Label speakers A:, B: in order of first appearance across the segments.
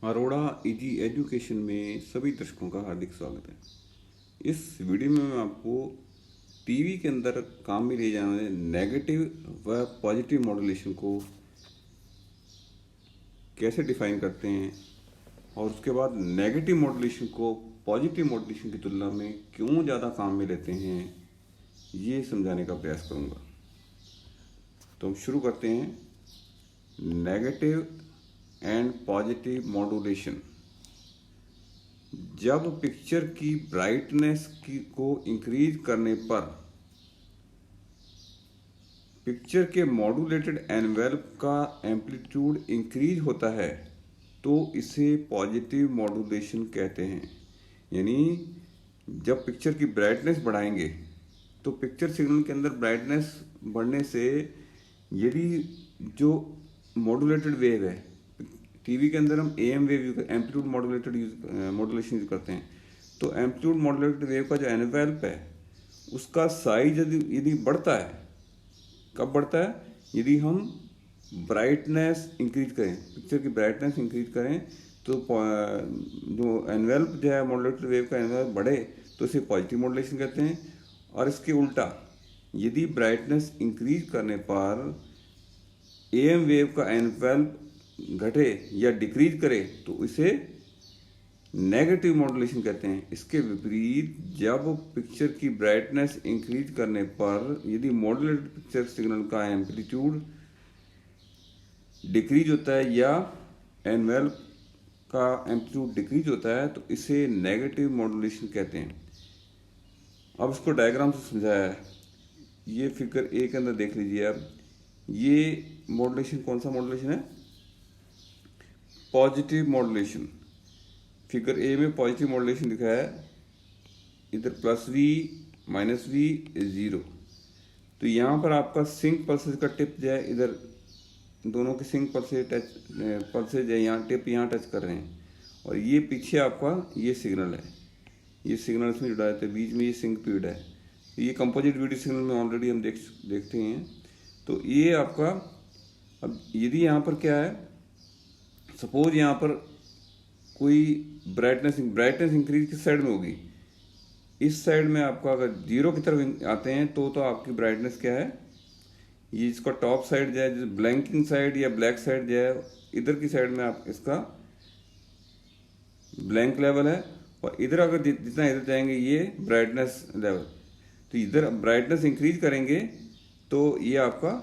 A: Arora easy education में सभी दर्शकों का हार्दिक स्वागत है। इस वीडियो में मैं आपको टीवी के अंदर काम में लिए जाने वाले नेगेटिव व पॉजिटिव मॉड्यूलेशन को कैसे डिफाइन करते हैं और उसके बाद नेगेटिव मॉड्यूलेशन को पॉजिटिव मॉड्यूलेशन की तुलना में क्यों ज़्यादा काम में लेते हैं, ये समझाने का प्रयास करूँगा। तो हम शुरू करते हैं। Negative and positive modulation. जब पिक्चर की ब्राइटनेस को इंक्रीज करने पर पिक्चर के मॉड्यूलेटेड एनवेलप का एम्पलीट्यूड इंक्रीज होता है तो इसे पॉजिटिव मॉड्यूलेशन कहते हैं। यानी जब पिक्चर की ब्राइटनेस बढ़ाएंगे तो पिक्चर सिग्नल के अंदर ब्राइटनेस बढ़ने से यदि जो मॉड्यूलेटेड वेव है, टीवी के अंदर हम am wave amplitude modulation use करते हैं, तो एम्पलीट्यूड मॉड्यूलेटेड वेव का जो एनवेलप है उसका साइज यदि बढ़ता है, कब बढ़ता है? यदि हम ब्राइटनेस इंक्रीज करें, पिक्चर की ब्राइटनेस इंक्रीज करें तो जो एनवेलप जो है मॉड्यूलेटेड वेव का एनवेलप बढ़े तो इसे पॉजिटिव मॉड्यूलेशन कहते हैं। और इसके उल्टा यदि ब्राइटनेस इंक्रीज करने पर एएम वेव का एनवेलप घटे या डिक्रीज करे तो इसे नेगेटिव मॉड्यूलेशन कहते हैं। इसके विपरीत जब पिक्चर की ब्राइटनेस इंक्रीज करने पर यदि मॉड्यूलेटेड पिक्चर सिग्नल का एम्पलीट्यूड डिक्रीज होता है या एनवेलप का एम्पलीट्यूड डिक्रीज होता है तो इसे नेगेटिव मॉड्यूलेशन कहते हैं। अब इसको डायग्राम से समझाया है। ये फिगर ए के अंदर देख लीजिए आप। ये मॉड्यूलेशन कौन सा मॉड्यूलेशन है? Positive modulation. फिगर ए में पॉजिटिव मॉड्यूलेशन दिखाया है, इधर plus V minus V zero. तो यहाँ पर आपका सिंक पल्सेस का टिप जो है, इधर दोनों के सिंक पल्सेस जो है यहाँ टिप यहाँ टच कर रहे हैं और ये पीछे आपका ये सिग्नल है, ये सिग्नल इसमें जुड़ा है, तो बीच में ये सिंक पीरियड है। तो ये कंपोजिट वीडियो सिग्नल में ऑलरेडी हम देखते हैं। तो ये आपका, अब यदि यहाँ पर क्या है, सपोज यहाँ पर कोई ब्राइटनेस इंक्रीज किस साइड में होगी? इस साइड में आपका अगर जीरो की तरफ आते हैं तो आपकी ब्राइटनेस क्या है, ये इसका टॉप साइड जो है, जैसे ब्लैंकिंग साइड या ब्लैक साइड जो है, इधर की साइड में आप इसका ब्लैंक लेवल है और इधर अगर जितना इधर जाएंगे ये ब्राइटनेस लेवल। तो इधर ब्राइटनेस इंक्रीज करेंगे तो ये आपका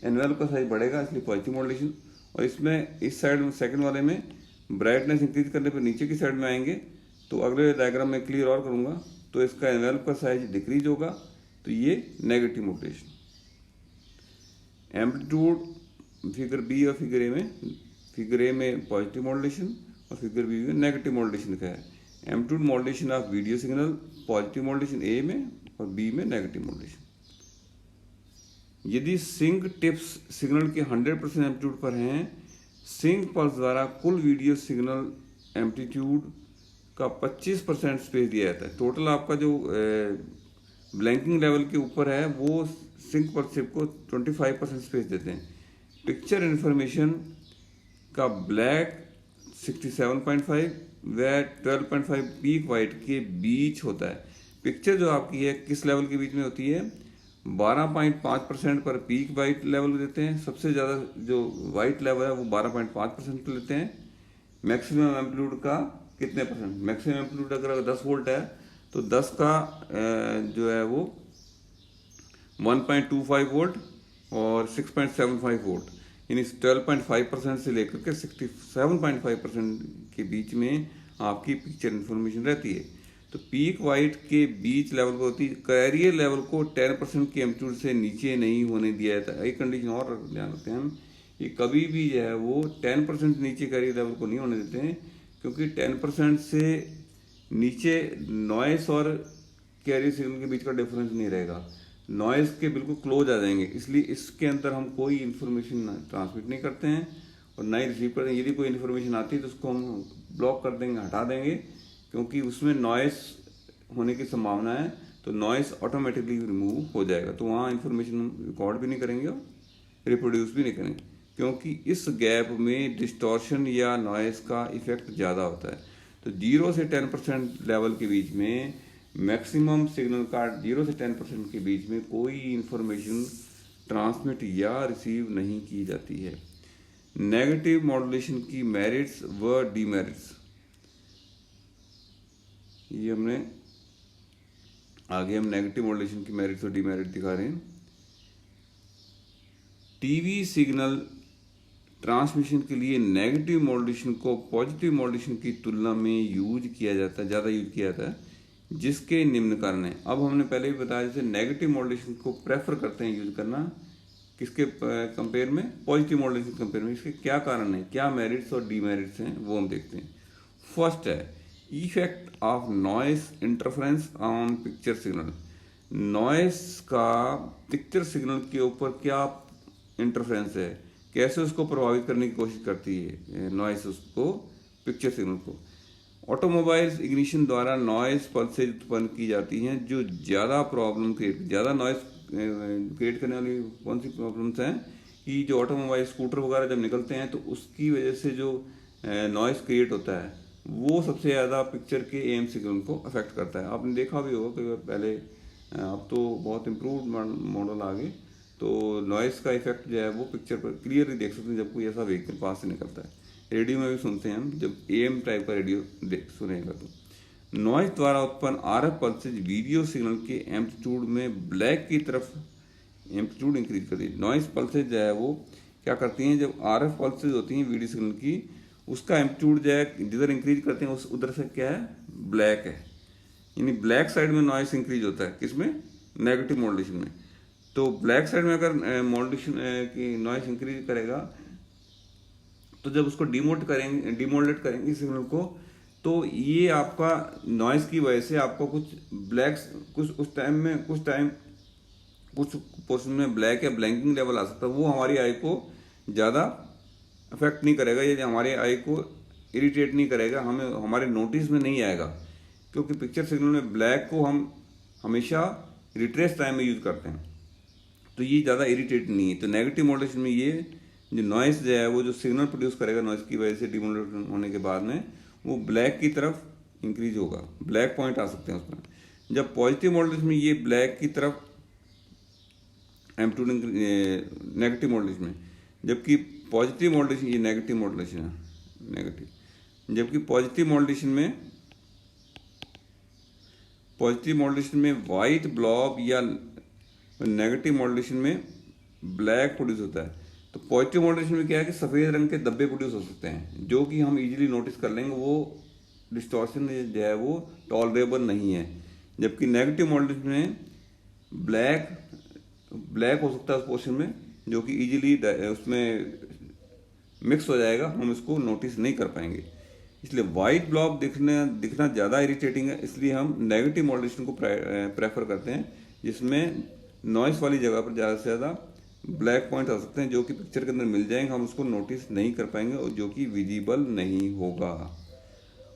A: एनवेलप का साइज बढ़ेगा, इसलिए पॉजिटिव मॉड्यूलेशन। और इसमें इस साइड में सेकंड वाले में ब्राइटनेस इंक्रीज करने पर नीचे की साइड में आएंगे तो अगले डायग्राम में क्लियर और करूँगा, तो इसका एनवेलप का साइज डिक्रीज होगा, तो ये negative modulation. Amplitude figure B और फिगर ए में पॉजिटिव मॉड्यूलेशन और फिगर बी में नेगेटिव मॉड्यूलेशन लिखा है। Amplitude modulation of video signal, positive modulation A में और बी में नेगेटिव मॉड्यूलेशन। यदि सिंक टिप्स सिग्नल के 100% एम्पलीट्यूड पर हैं, सिंक पल्स द्वारा कुल वीडियो सिग्नल एम्पलीट्यूड का 25% स्पेस दिया जाता है। टोटल आपका जो ब्लैंकिंग लेवल के ऊपर है वो सिंक पल्स चिप को 25% स्पेस देते हैं। पिक्चर इन्फॉर्मेशन का ब्लैक 67.5 व 12.5 पीक वाइट के बीच होता है। पिक्चर जो आपकी है किस लेवल के बीच में होती है? 12.5% पर पीक वाइट लेवल देते हैं। सबसे ज़्यादा जो वाइट लेवल है वो 12.5% पर लेते हैं। मैक्सिमम एम्पलीट्यूड का कितने परसेंट? मैक्सिमम एम्पलीट्यूड अगर 10 वोल्ट है तो 10 का जो है वो 1.25 वोल्ट और 6.75 वोल्ट, यानी 12.5% से लेकर के 67.5% के बीच में आपकी पिक्चर इन्फॉर्मेशन रहती है। तो पीक वाइट के बीच लेवल पर होती है। कैरियर लेवल को 10% के एम्पलीट्यूड से नीचे नहीं होने दिया जाता है। एक कंडीशन और ध्यान रखते हैं हम, ये कभी भी जो है वो 10% नीचे कैरियर लेवल को नहीं होने देते हैं, क्योंकि 10% से नीचे नॉइस और कैरियर सिग्नल के बीच का डिफरेंस नहीं रहेगा, नॉइस के बिल्कुल क्लोज आ जाएंगे। इसलिए इसके अंदर हम कोई इन्फॉर्मेशन ट्रांसमिट नहीं करते हैं और ना ही रिसीव करते हैं। यदि कोई इन्फॉर्मेशन आती है तो उसको हम ब्लॉक कर देंगे, हटा देंगे, क्योंकि उसमें नॉइस होने की संभावना है। तो नॉइस ऑटोमेटिकली रिमूव हो जाएगा, तो वहाँ इन्फॉर्मेशन हम रिकॉर्ड भी नहीं करेंगे और रिप्रोड्यूस भी नहीं करेंगे। क्योंकि इस गैप में डिस्टॉर्शन या नॉइस का इफेक्ट ज़्यादा होता है। तो 0 से 10% लेवल के बीच में मैक्सिमम सिग्नल का 0 से 10% के बीच में कोई इंफॉर्मेशन ट्रांसमिट या रिसीव नहीं की जाती है। नेगेटिव मॉड्यूलेशन की मेरिट्स व डीमेरिट्स, ये हमने आगे हम नेगेटिव मॉड्यूलेशन की मेरिट्स और डीमेरिट दिखा रहे हैं। टीवी सिग्नल ट्रांसमिशन के लिए नेगेटिव मॉड्यूलेशन को पॉजिटिव मॉड्यूलेशन की तुलना में यूज किया जाता है, ज़्यादा यूज किया जाता है, जिसके निम्न कारण है। अब हमने पहले भी बताया जैसे नेगेटिव मॉड्यूलेशन को प्रेफर करते हैं यूज करना किसके कंपेयर में, पॉजिटिव मॉड्यूलेशन कंपेयर में। इसके क्या कारण है, क्या मेरिट्स और डीमेरिट्स हैं, वो हम देखते हैं। फर्स्ट है effect of noise interference on picture signal. Noise का पिक्चर सिग्नल के ऊपर क्या इंटरफेरेंस है, कैसे उसको प्रभावित करने की कोशिश करती है नॉइस उसको, पिक्चर सिग्नल को। ऑटोमोबाइल्स इग्निशन द्वारा नॉइस पल्सेज उत्पन्न की जाती हैं जो ज़्यादा प्रॉब्लम क्रिएट, ज़्यादा नॉइस क्रिएट करने वाली कौन सी प्रॉब्लम्स हैं कि जो ऑटोमोबाइल स्कूटर वगैरह जब निकलते हैं तो उसकी वजह से जो नॉइस क्रिएट होता है वो सबसे ज़्यादा पिक्चर के एम सिग्नल को अफेक्ट करता है। आपने देखा भी होगा कई बार पहले, अब तो बहुत इम्प्रूव मॉडल आ गए, तो नॉइस का इफेक्ट जो है वो पिक्चर पर क्लियरली देख सकते हैं जब कोई ऐसा व्हीकल पास से निकलता है। रेडियो में भी सुनते हैं हम, जब एम टाइप का रेडियो सुनेगा तो नॉइस द्वारा उत्पन्न आरएफ पल्सेज वीडियो सिग्नल के एम्पलीट्यूड में ब्लैक की तरफ एम्पलीट्यूड इंक्रीज करती है। नॉइस पल्सेज जो है वो क्या करती हैं, जब आरएफ पल्सेज होती हैं वीडियो सिग्नल की, उसका एम्पलीट्यूड जो है जिधर इंक्रीज करते हैं उस उधर से क्या है, ब्लैक है, यानी ब्लैक साइड में नॉइस इंक्रीज होता है, किसमें, नेगेटिव मॉड्यूलेशन में। तो ब्लैक साइड में अगर मॉड्यूलेशन की नॉइस इंक्रीज करेगा तो जब उसको डिमोडुलेट करेंगे सिग्नल को, तो ये आपका नॉइस की वजह से आपको कुछ पोर्शन में ब्लैक या ब्लैंकिंग लेवल आ सकता है। वो हमारी आई को ज़्यादा अफेक्ट नहीं करेगा, ये हमारे आई को इरिटेट नहीं करेगा, हमें हमारे नोटिस में नहीं आएगा, क्योंकि पिक्चर सिग्नल में ब्लैक को हम हमेशा रिट्रेस टाइम में यूज़ करते हैं, तो ये ज़्यादा इरिटेट नहीं है। तो नेगेटिव मॉड्यूलेशन में ये जो नॉइस जो है वो जो सिग्नल प्रोड्यूस करेगा नॉइस की वजह से डिमोडुलेट होने के बाद में वो ब्लैक की तरफ इंक्रीज होगा, ब्लैक पॉइंट आ सकते हैं उसमें। जब पॉजिटिव मॉड्यूलेशन में ये ब्लैक की तरफ एम्पलीट्यूड, नेगेटिव मॉड्यूलेशन में, जबकि पॉजिटिव मॉड्यूलेशन, ये नेगेटिव मॉड्यूलेशन है, नेगेटिव, जबकि पॉजिटिव मॉड्यूलेशन में वाइट ब्लॉब या नेगेटिव मॉड्यूलेशन में ब्लैक प्रोड्यूस होता है। तो पॉजिटिव मॉड्यूलेशन में क्या है कि सफ़ेद रंग के धब्बे प्रोड्यूस हो सकते हैं जो कि हम इजीली नोटिस कर लेंगे, वो डिस्टॉर्शन जो है वो टॉलरेबल नहीं है। जबकि नेगेटिव मॉड्यूलेशन में ब्लैक हो सकता है उस पोर्शन में, जो कि इजीली उसमें मिक्स हो जाएगा, हम इसको नोटिस नहीं कर पाएंगे। इसलिए वाइट ब्लॉब दिखना ज़्यादा इरिटेटिंग है, इसलिए हम नेगेटिव मॉड्यूलेशन को प्रेफर करते हैं, जिसमें नॉइस वाली जगह पर ज़्यादा से ज़्यादा ब्लैक पॉइंट आ सकते हैं जो कि पिक्चर के अंदर मिल जाएंगे, हम उसको नोटिस नहीं कर पाएंगे और जो कि विजिबल नहीं होगा।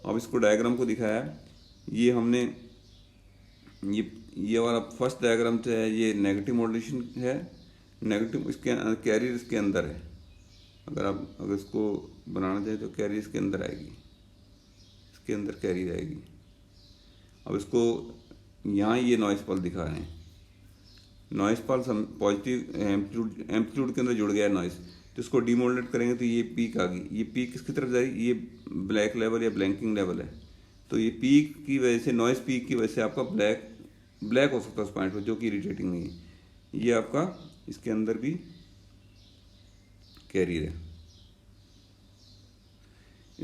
A: अब इसको डायग्राम को दिखाया, ये हमने ये वाला फर्स्ट डायग्राम जो है ये नेगेटिव मॉड्यूलेशन है, नेगेटिव इसके कैरियर इसके अंदर है। अगर इसको बनाना चाहे तो कैरियर इसके अंदर आएगी, इसके अंदर कैरियर आएगी। अब इसको यहाँ ये नॉइस पल्स दिखा रहे हैं, नॉइस पल्स हम पॉजिटिव एम्पलीट्यूड के अंदर जुड़ गया है नॉइस, तो इसको डिमोडुलेट करेंगे तो ये पीक आ गई। ये पीक किसकी तरफ जा रही है, ये ब्लैक लेवल या ब्लैंकिंग लेवल है। तो ये पीक की वजह से, नॉइस पीक की वजह से आपका ब्लैक हो सकता है उस पॉइंट पर, जो कि इरिटेटिंग नहीं है। ये आपका इसके अंदर भी कैरियर है,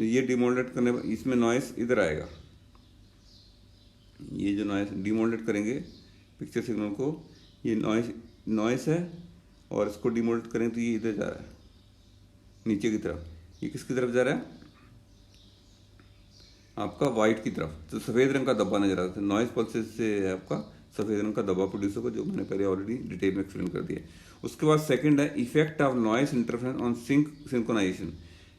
A: ये डिमोडुलेट करने पर इसमें नॉइस इधर आएगा। ये जो डिमोडुलेट करेंगे पिक्चर सिग्नल को, ये नॉइस है, और इसको डिमोडुलेट करें तो ये इधर जा रहा है नीचे की तरफ। ये किसकी तरफ जा रहा है, आपका वाइट की तरफ। तो सफ़ेद रंग का धब्बा नजर आता है, नॉइस पल्सेस से आपका सफ़ेद रंग का धब्बा प्रोड्यूस होगा, जो मैंने पहले ऑलरेडी डिटेल में एक्सप्लेन कर दिया। उसके बाद सेकंड है effect of noise interference on synchronization.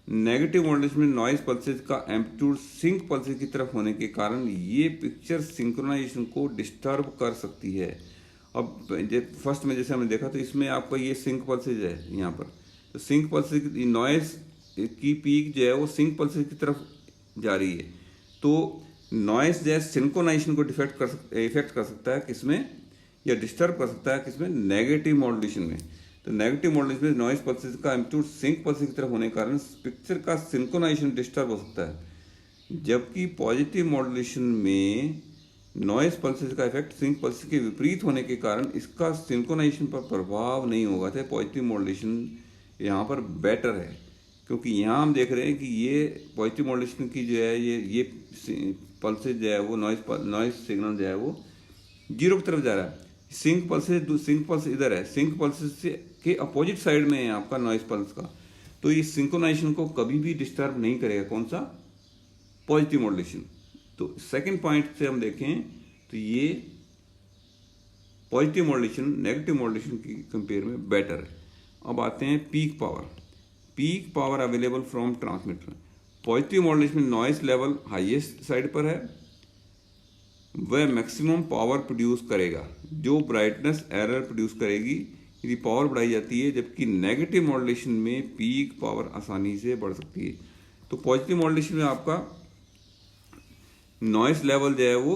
A: Negative modulation में नॉइस पल्सेज का एम्पलीट्यूड सिंक पल्सेज की तरफ होने के कारण ये पिक्चर सिंक्रोनाइजेशन को डिस्टर्ब कर सकती है। अब फर्स्ट में जैसे हमने देखा तो इसमें आपका ये सिंक पल्सेज है यहाँ पर, तो सिंक पल्सेस की नॉइस की पीक जो है वो सिंक पल्सेस की तरफ जा रही है। तो नॉइस जो है सिंक्रोनाइजेशन को इफेक्ट कर सकता है किसमें, या डिस्टर्ब कर सकता है किसमें, नेगेटिव मॉड्यूलेशन में। तो नेगेटिव मॉड्यूलेशन में नॉइस पल्सेस का एम्पलीट्यूड सिंक पल्सेस की तरफ होने के कारण पिक्चर का सिंक्रोनाइजेशन डिस्टर्ब हो सकता है। जबकि पॉजिटिव मॉड्यूलेशन में नॉइस पल्सेस का इफेक्ट सिंक पल्सेस के विपरीत होने के कारण इसका सिंक्रोनाइजेशन पर प्रभाव नहीं होगा। तो पॉजिटिव मॉड्यूलेशन यहाँ पर बेटर है, क्योंकि यहाँ हम देख रहे हैं कि ये पॉजिटिव मॉड्यूलेशन की जो है ये पल्सेस जो है वो नॉइस सिग्नल जो है वो जीरो की तरफ जा रहा है। सिंक पल्स इधर है, सिंक पल्सेस से के अपोजिट साइड में है आपका नॉइस पल्स का। तो ये सिंक्रोनाइजेशन को कभी भी डिस्टर्ब नहीं करेगा। कौन सा? Positive modulation. तो सेकंड पॉइंट से हम देखें तो ये पॉजिटिव मॉड्यूलेशन नेगेटिव मॉड्यूलेशन की कंपेयर में बेटर है। अब आते हैं peak power available from transmitter. Positive modulation में नॉइस लेवल हाईएस्ट साइड पर है, वह मैक्सिमम पावर प्रोड्यूस करेगा जो ब्राइटनेस एरर प्रोड्यूस करेगी यदि पावर बढ़ाई जाती है। जबकि नेगेटिव मॉड्यूलेशन में पीक पावर आसानी से बढ़ सकती है। तो पॉजिटिव मॉड्यूलेशन में आपका नॉइस लेवल जो है वो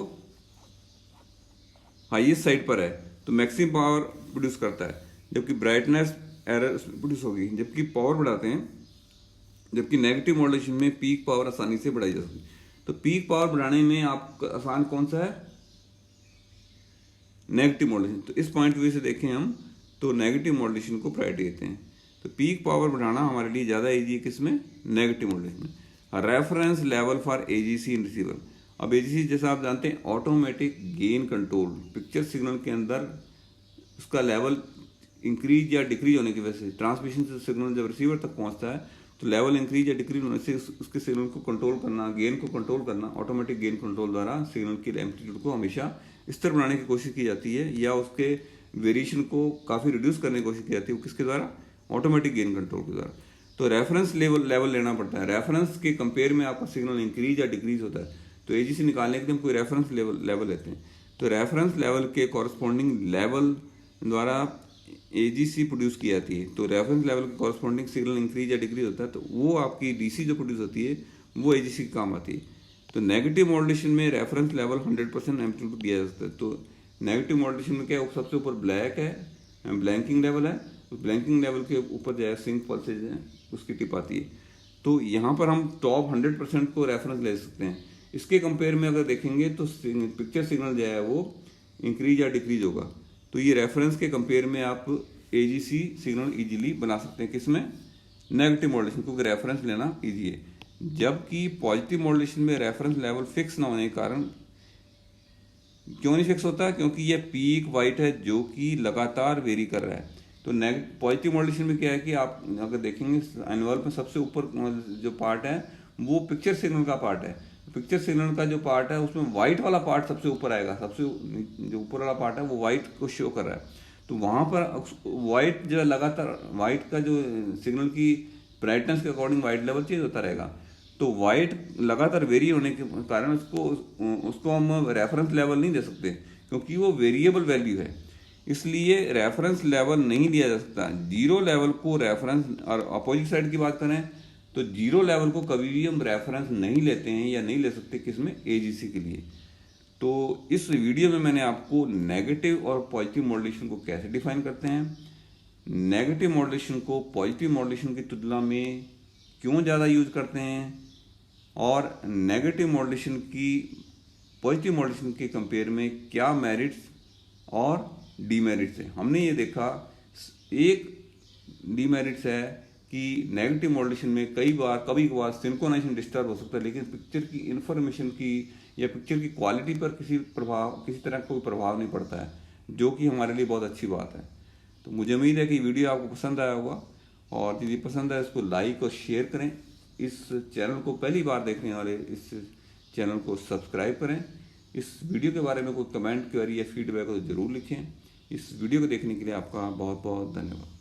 A: हाईएस्ट साइड पर है तो मैक्सिमम पावर प्रोड्यूस करता है, जबकि ब्राइटनेस एरर प्रोड्यूस होगी जबकि पावर बढ़ाते हैं। जबकि नेगेटिव मॉड्यूलेशन में पीक पावर आसानी से बढ़ाई जा सकती है। तो पीक पावर बढ़ाने में आपका आसान कौन सा है? Negative modulation. तो इस पॉइंट व्यू से देखें हम तो नेगेटिव मॉड्यूलेशन को प्रायोरिटी देते हैं। तो पीक पावर बढ़ाना हमारे लिए ज़्यादा ईजी है किसमें? नेगेटिव मॉड्यूलेशन में। Reference level for AGC in receiver. अब एजीसी जैसा आप जानते हैं automatic gain control, picture signal के अंदर उसका लेवल इंक्रीज या डिक्रीज होने की वजह से ट्रांसमिशन से सिग्नल जब रिसीवर तक पहुंचता है तो लेवल इंक्रीज या डिक्रीज होने से उसके सिग्नल को कंट्रोल करना, गेन को कंट्रोल करना, ऑटोमेटिक गेन कंट्रोल द्वारा सिग्नल की एम्पलीट्यूड को हमेशा स्थिर बनाने की कोशिश की जाती है, या उसके वेरिएशन को काफ़ी रिड्यूस करने की कोशिश की जाती है। वो किसके द्वारा? ऑटोमेटिक गेन कंट्रोल के द्वारा। तो रेफरेंस लेवल लेना पड़ता है। रेफरेंस के कंपेयर में आपका सिग्नल इंक्रीज या डिक्रीज होता है। तो एजीसी निकालने के लिए हम कोई रेफरेंस लेवल लेते हैं। तो रेफरेंस लेवल के कॉरस्पॉन्डिंग लेवल द्वारा एजीसी प्रोड्यूस की जाती है। तो रेफरेंस लेवल के कॉरस्पॉन्डिंग सिग्नल इंक्रीज या डिक्रीज होता है तो वो आपकी डीसी जो प्रोड्यूस होती है वो एजीसी के काम आती है। तो नेगेटिव मॉड्यूलेशन में रेफरेंस लेवल 100% एम्पलीट्यूड दिया जा सकता है। तो नेगेटिव मॉड्यूलेशन में क्या है? सबसे ऊपर ब्लैक है, ब्लैंकिंग लेवल है। तो ब्लैंकिंग लेवल के ऊपर जो है सिंक पल्सेज है उसकी टिप आती है। तो यहाँ पर हम टॉप 100% को रेफरेंस ले सकते हैं। इसके कंपेयर में अगर देखेंगे तो पिक्चर सिग्नल जो है वो इंक्रीज या डिक्रीज होगा। तो ये रेफरेंस के कंपेयर में आप एजीसी सिग्नल इजीली बना सकते हैं किसमें? नेगेटिव मॉड्यूलेशन, क्योंकि रेफरेंस लेना इजी है। जबकि पॉजिटिव मॉड्यूलेशन में रेफरेंस लेवल फिक्स ना होने के कारण, क्यों नहीं फिक्स होता? क्योंकि ये पीक वाइट है जो कि लगातार वेरी कर रहा है। तो पॉजिटिव मॉड्यूलेशन में क्या है कि आप अगर देखेंगे एनुअल में सबसे ऊपर जो पार्ट है वो पिक्चर सिग्नल का पार्ट है। पिक्चर सिग्नल का जो पार्ट है उसमें वाइट वाला पार्ट सबसे ऊपर आएगा। सबसे जो ऊपर वाला पार्ट है वो वाइट को शो कर रहा है। तो वहाँ पर वाइट जो लगातार वाइट का जो सिग्नल की ब्राइटनेस के अकॉर्डिंग वाइट लेवल चेंज होता रहेगा। तो वाइट लगातार वेरी होने के कारण उसको हम रेफरेंस लेवल नहीं दे सकते, क्योंकि वो वेरिएबल वैल्यू है। इसलिए रेफरेंस लेवल नहीं दिया जा सकता। जीरो लेवल को रेफरेंस, और अपोजिट साइड की बात करें तो जीरो लेवल को कभी भी हम रेफरेंस नहीं लेते हैं या नहीं ले सकते किसमें? एजीसी के लिए। तो इस वीडियो में मैंने आपको नेगेटिव और पॉजिटिव मॉड्यूलेशन को कैसे डिफाइन करते हैं, नेगेटिव मॉड्यूलेशन को पॉजिटिव मॉड्यूलेशन की तुलना में क्यों ज़्यादा यूज करते हैं, और नेगेटिव मॉड्यूलेशन की पॉजिटिव मॉड्यूलेशन के कंपेयर में क्या मेरिट्स और डीमेरिट्स है। हमने ये देखा एक डीमेरिट्स है कि नेगेटिव मॉड्यूलेशन में कभी कभार सिंक्रोनाइजेशन डिस्टर्ब हो सकता है, लेकिन पिक्चर की इन्फॉर्मेशन की या पिक्चर की क्वालिटी पर किसी तरह कोई प्रभाव नहीं पड़ता है, जो कि हमारे लिए बहुत अच्छी बात है। तो मुझे उम्मीद है कि वीडियो आपको पसंद आया होगा, और यदि पसंद है इसको लाइक और शेयर करें। इस चैनल को पहली बार देखने वाले इस चैनल को सब्सक्राइब करें। इस वीडियो के बारे में कोई कमेंट, क्वेरी या फीडबैक हो तो ज़रूर लिखें। इस वीडियो को देखने के लिए आपका बहुत बहुत धन्यवाद।